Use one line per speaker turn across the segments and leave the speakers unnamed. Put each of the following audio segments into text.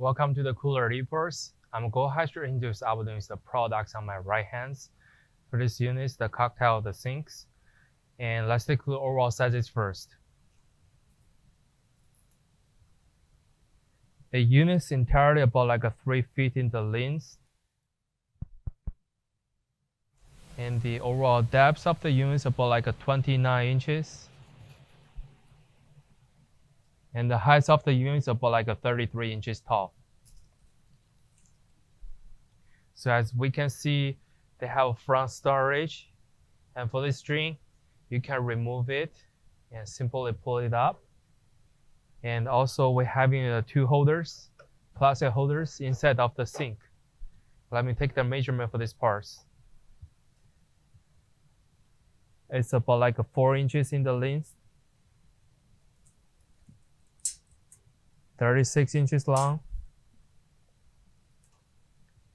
Welcome to the Cooler Reports. I'm going to introduce the products on my right hands. For this unit, the cocktail, the sinks. And let's take a look overall sizes first. The unit's entirely about like a 3 feet in the length. And the overall depth of the unit is about like a 29 inches. And the height of the unit is about like a 33 inches tall. So as we can see, they have front storage. And for this string, you can remove it and simply pull it up. And also we're having two holders, plastic holders inside of the sink. Let me take the measurement for this parts. It's about like 4 inches in the length, 36 inches long.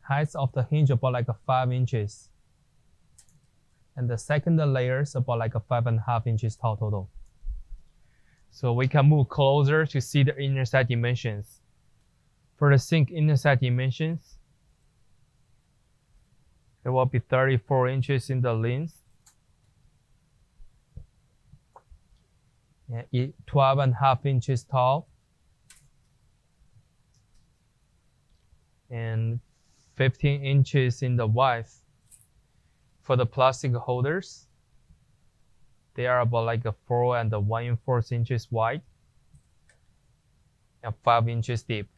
Height of the hinge about like 5 inches. And the second layer is about like 5.5 inches tall total. So we can move closer to see the inner side dimensions. For the sink inner side dimensions, it will be 34 inches in the length, and 12.5 inches tall, and 15 inches in the width. For the plastic holders, they are about like 4 and 1/4 inches wide and 5 inches deep.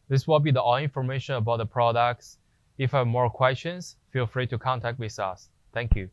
This will be the all information about the products. If you have more questions, feel free to contact with us. Thank you.